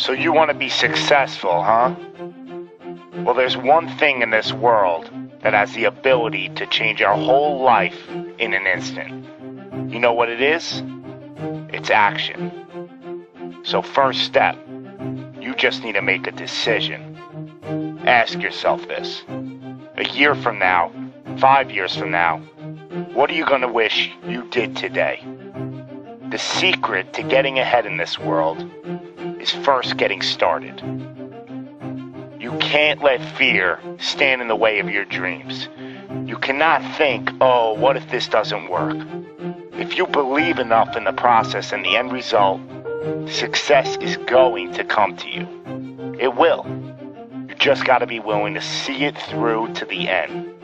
So you want to be successful, huh? Well, there's one thing in this world that has the ability to change our whole life in an instant. You know what it is? It's action. So first step, you just need to make a decision. Ask yourself this. A year from now, 5 years from now, what are you going to wish you did today? The secret to getting ahead in this world is first getting started. You can't let fear stand in the way of your dreams. You cannot think, oh, what if this doesn't work? If you believe enough in the process and the end result, success is going to come to you. It will. You just got to be willing to see it through to the end.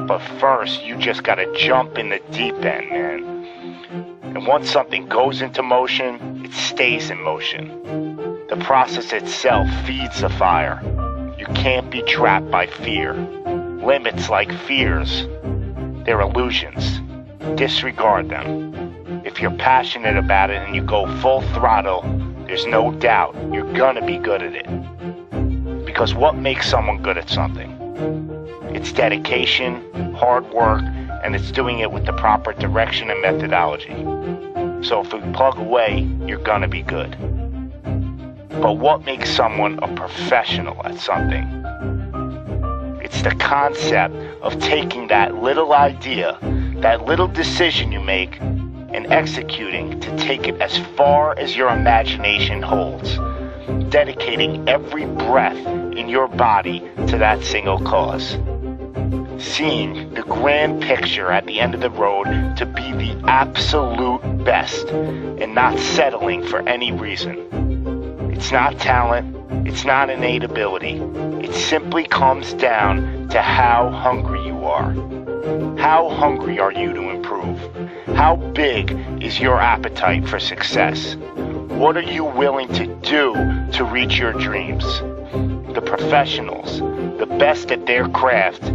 But first, you just got to jump in the deep end, man. And once something goes into motion, it stays in motion. The process itself feeds the fire. You can't be trapped by fear. Limits like fears, they're illusions. Disregard them. If you're passionate about it and you go full throttle, there's no doubt you're gonna be good at it. Because what makes someone good at something? It's dedication, hard work, and it's doing it with the proper direction and methodology. So if you plug away, you're gonna be good. But what makes someone a professional at something? It's the concept of taking that little idea, that little decision you make, and executing to take it as far as your imagination holds, dedicating every breath in your body to that single cause. Seeing the grand picture at the end of the road to be the absolute best and not settling for any reason. It's not talent, it's not innate ability. It simply comes down to how hungry you are. How hungry are you to improve? How big is your appetite for success? What are you willing to do to reach your dreams? The professionals, the best at their craft,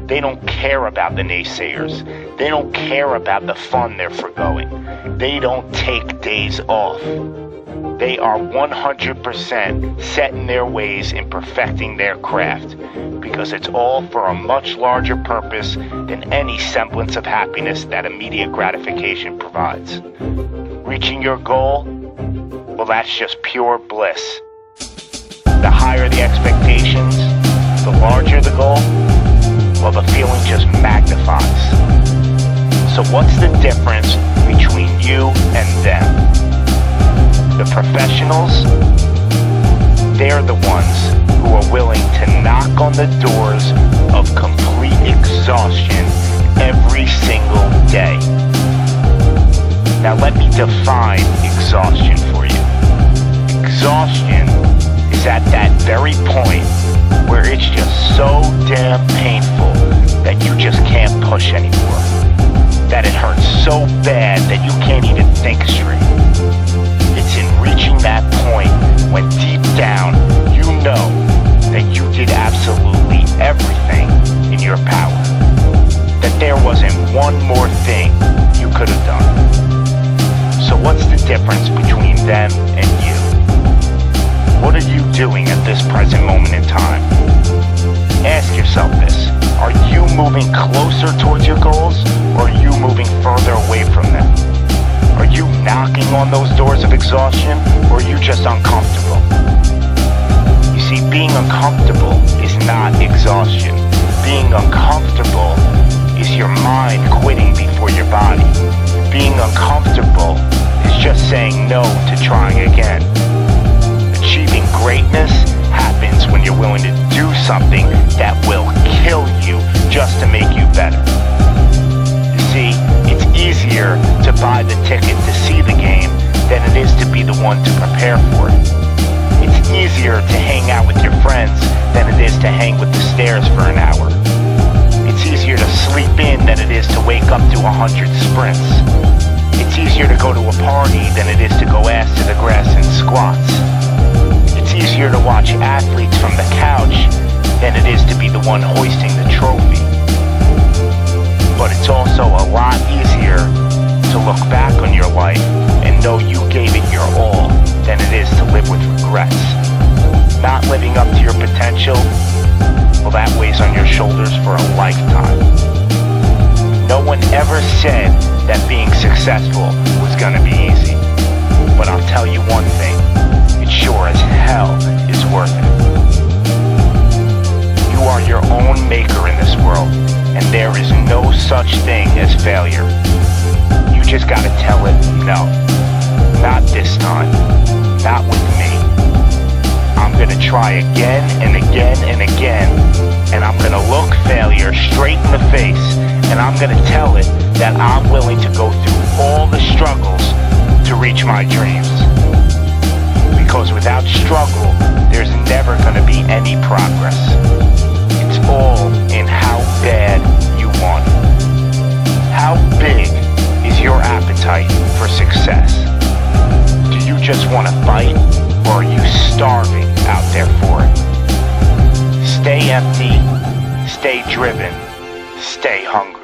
they don't care about the naysayers. They don't care about the fun they're forgoing. They don't take days off. They are 100% set in their ways in perfecting their craft because it's all for a much larger purpose than any semblance of happiness that immediate gratification provides. Reaching your goal, well, that's just pure bliss. The higher the expectations, the larger the goal, well, the feeling just magnifies. So what's the difference between you and them? The professionals, they're the ones who are willing to knock on the doors of complete exhaustion every single day. Now let me define exhaustion for you. Exhaustion is at that very point where it's just so damn painful that you just can't push anymore. That it hurts so bad that you can't even think straight. It's in reaching that point when deep down you know that you did absolutely everything in your power. That there wasn't one more thing you could have done. So what's the difference between them and you? What are you doing at this present moment in time? Ask yourself this. Are you moving closer towards your goals, or are you moving further away from them? Are you knocking on those doors of exhaustion, or are you just uncomfortable? You see, being uncomfortable is not exhaustion. Being uncomfortable is your mind quitting before your body. Being uncomfortable is just saying no to trying again. Achieving greatness happens when you're willing to do something that will kill you just to make you better. You see, it's easier to buy the ticket to see the game than it is to be the one to prepare for it. It's easier to hang out with your friends than it is to hang with the stairs for an hour. It's easier to sleep in than it is to wake up to 100 sprints. It's easier to go to a party than it is to go ass to the grass and squats. It's easier to watch athletes from the couch than it is to be the one hoisting the trophy. But it's also a lot easier to look back on your life and know you gave it your all than it is to live with regrets. Not living up to your potential, well, that weighs on your shoulders for a lifetime. No one ever said that being successful was gonna be easy. But I'll tell you one thing, it sure as hell is worth it. You are your own maker in this world, and there is no such thing as failure. You just gotta tell it, no, not this time, not with me. I'm gonna try again and again and again, and I'm gonna look failure straight in the face, and I'm gonna tell it that I'm willing to go through all the struggles to reach my dreams. Because without struggle, there's never gonna be any progress. It's all in how bad you want it. How big is your appetite for success? Do you just want to fight, or are you starving out there for it? Stay empty, stay driven, stay hungry.